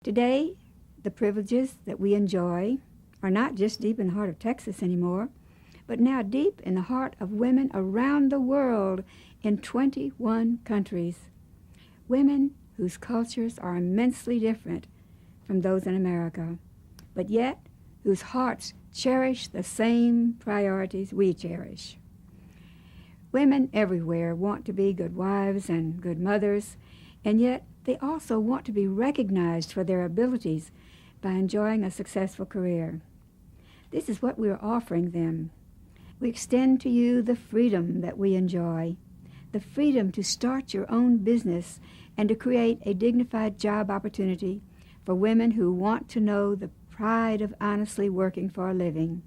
Today, the privileges that we enjoy are not just deep in the heart of Texas anymore, but now deep in the heart of women around the world in 21 countries. Women whose cultures are immensely different from those in America, but yet whose hearts cherish the same priorities we cherish. Women everywhere want to be good wives and good mothers, and yet they also want to be recognized for their abilities by enjoying a successful career. This is what we are offering them. We extend to you the freedom that we enjoy, the freedom to start your own business and to create a dignified job opportunity for women who want to know the pride of honestly working for a living.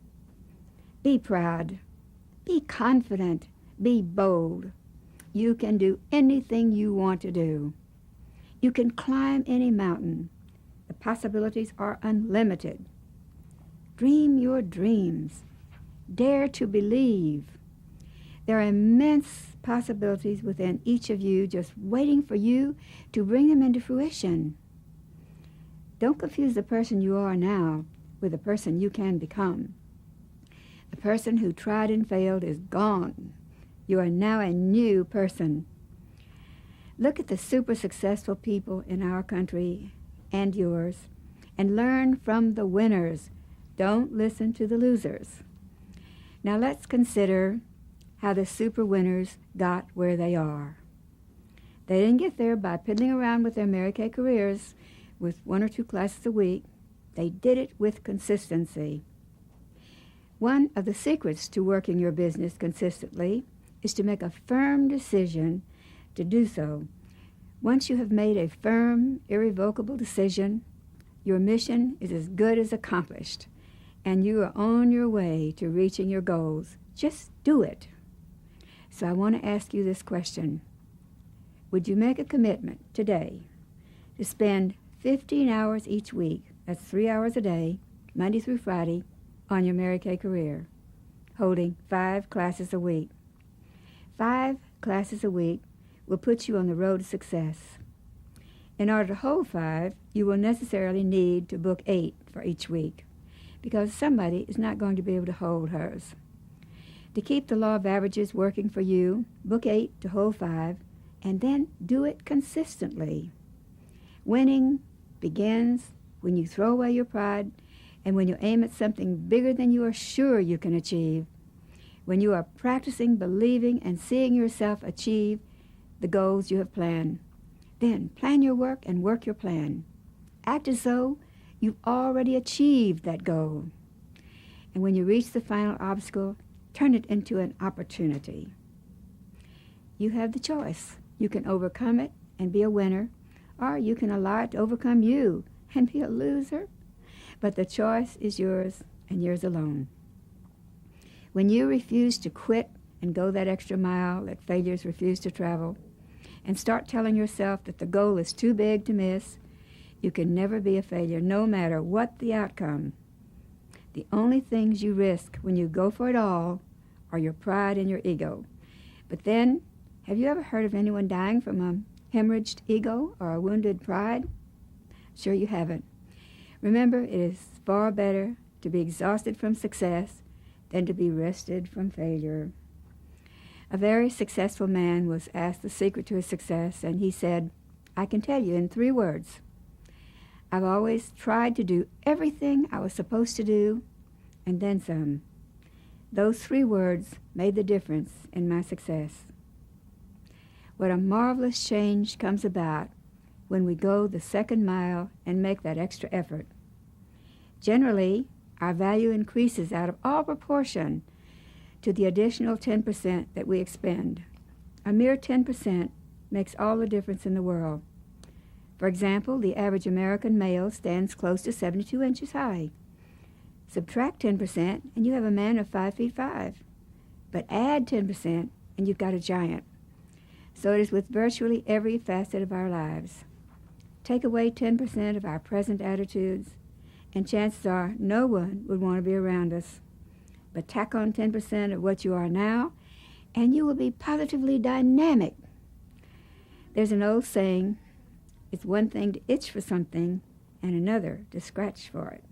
Be proud. Be confident. Be bold. You can do anything you want to do. You can climb any mountain. The possibilities are unlimited. Dream your dreams. Dare to believe. There are immense possibilities within each of you just waiting for you to bring them into fruition. Don't confuse the person you are now with the person you can become. The person who tried and failed is gone. You are now a new person. Look at the super successful people in our country and yours and learn from the winners. Don't listen to the losers. Now let's consider how the super winners got where they are. They didn't get there by piddling around with their Mary Kay careers with 1 or 2 classes a week. They did it with consistency. One of the secrets to working your business consistently is to make a firm decision to do so. Once you have made a firm, irrevocable decision, your mission is as good as accomplished, and you are on your way to reaching your goals. Just do it. So I want to ask you this question. Would you make a commitment today to spend 15 hours each week, that's 3 hours a day, Monday through Friday, on your Mary Kay career, holding 5 classes a week? 5 classes a week will put you on the road to success. In order to hold 5, you will necessarily need to book 8 for each week, because somebody is not going to be able to hold hers. To keep the law of averages working for you, book 8 to hold 5, and then do it consistently. Winning begins when you throw away your pride and when you aim at something bigger than you are sure you can achieve, when you are practicing believing and seeing yourself achieve the goals you have planned. Then plan your work and work your plan. Act as though you've already achieved that goal. And when you reach the final obstacle, turn it into an opportunity. You have the choice. You can overcome it and be a winner, or you can allow it to overcome you and be a loser. But the choice is yours and yours alone. When you refuse to quit and go that extra mile that failures refuse to travel, and start telling yourself that the goal is too big to miss, you can never be a failure, no matter what the outcome. The only things you risk when you go for it all are your pride and your ego. But then, have you ever heard of anyone dying from a hemorrhaged ego or a wounded pride? Sure you haven't. Remember, it is far better to be exhausted from success than to be rested from failure. A very successful man was asked the secret to his success, and he said, I can tell you in 3 words. I've always tried to do everything I was supposed to do, and then some. Those 3 words made the difference in my success. What a marvelous change comes about when we go the second mile and make that extra effort. Generally, our value increases out of all proportion to the additional 10% that we expend. A mere 10% makes all the difference in the world. For example, the average American male stands close to 72 inches high. Subtract 10% and you have a man of 5 feet 5. But add 10% and you've got a giant. So it is with virtually every facet of our lives. Take away 10% of our present attitudes, and chances are no one would want to be around us. But tack on 10% of what you are now, and you will be positively dynamic. There's an old saying, it's one thing to itch for something, and another to scratch for it.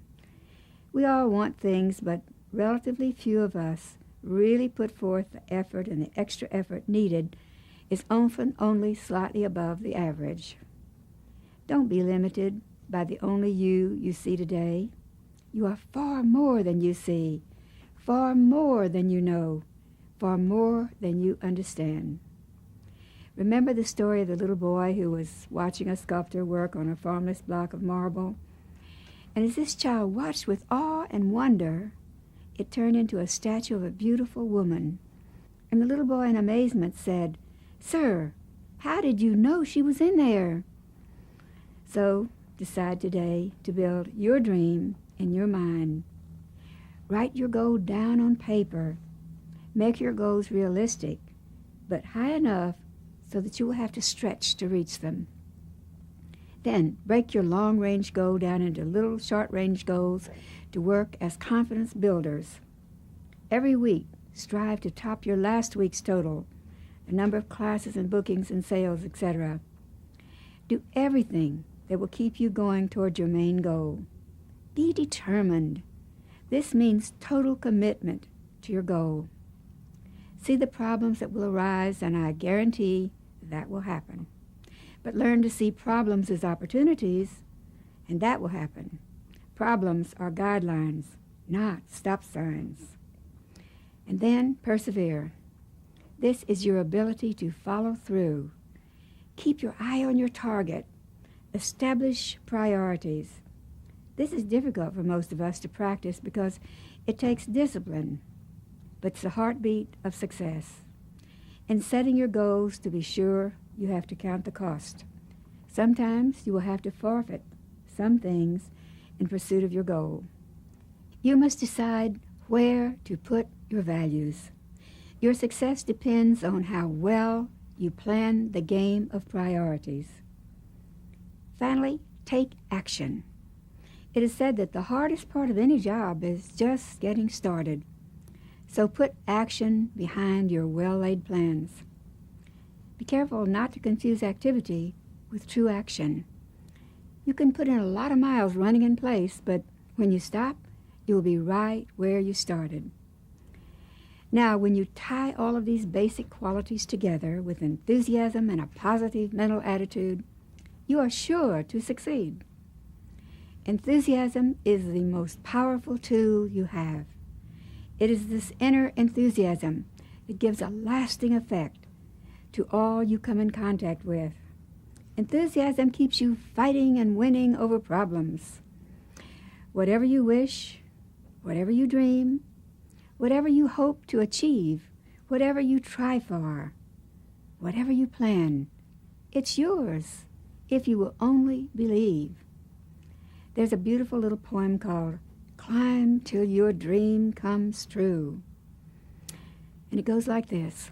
We all want things, but relatively few of us really put forth the effort, and the extra effort needed is often only slightly above the average. Don't be limited by the only you see today. You are far more than you see, far more than you know, far more than you understand. Remember the story of the little boy who was watching a sculptor work on a formless block of marble? And as this child watched with awe and wonder, it turned into a statue of a beautiful woman. And the little boy in amazement said, "Sir, how did you know she was in there?" So decide today to build your dream in your mind. Write your goal down on paper. Make your goals realistic, but high enough so that you will have to stretch to reach them. Then break your long-range goal down into little short-range goals to work as confidence builders. Every week, strive to top your last week's total, the number of classes and bookings and sales, etc. Do everything that will keep you going toward your main goal. Be determined. This means total commitment to your goal. See the problems that will arise, and I guarantee that will happen. But learn to see problems as opportunities, and that will happen. Problems are guidelines, not stop signs. And then persevere. This is your ability to follow through. Keep your eye on your target. Establish priorities. This is difficult for most of us to practice because it takes discipline, but it's the heartbeat of success. In setting your goals, to be sure, you have to count the cost. Sometimes you will have to forfeit some things in pursuit of your goal. You must decide where to put your values. Your success depends on how well you plan the game of priorities. Finally, take action. It is said that the hardest part of any job is just getting started. So put action behind your well-laid plans. Be careful not to confuse activity with true action. You can put in a lot of miles running in place, but when you stop, you will be right where you started. Now, when you tie all of these basic qualities together with enthusiasm and a positive mental attitude, you are sure to succeed. Enthusiasm is the most powerful tool you have. It is this inner enthusiasm that gives a lasting effect to all you come in contact with. Enthusiasm keeps you fighting and winning over problems. Whatever you wish, whatever you dream, whatever you hope to achieve, whatever you try for, whatever you plan, it's yours if you will only believe. There's a beautiful little poem called "Climb Till Your Dream Comes True." And it goes like this.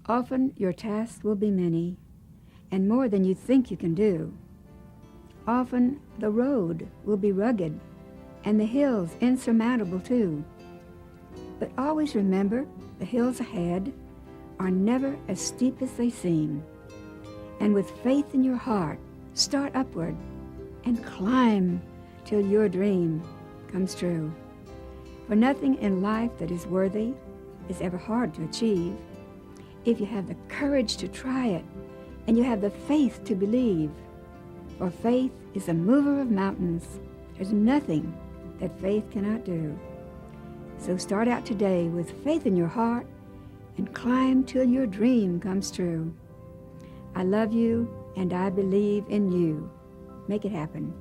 Often your tasks will be many and more than you think you can do. Often the road will be rugged and the hills insurmountable too. But always remember, the hills ahead are never as steep as they seem. And with faith in your heart, start upward and climb till your dream comes true. For nothing in life that is worthy is ever hard to achieve if you have the courage to try it and you have the faith to believe. For faith is a mover of mountains. There's nothing that faith cannot do. So start out today with faith in your heart and climb till your dream comes true. I love you and I believe in you. Make it happen.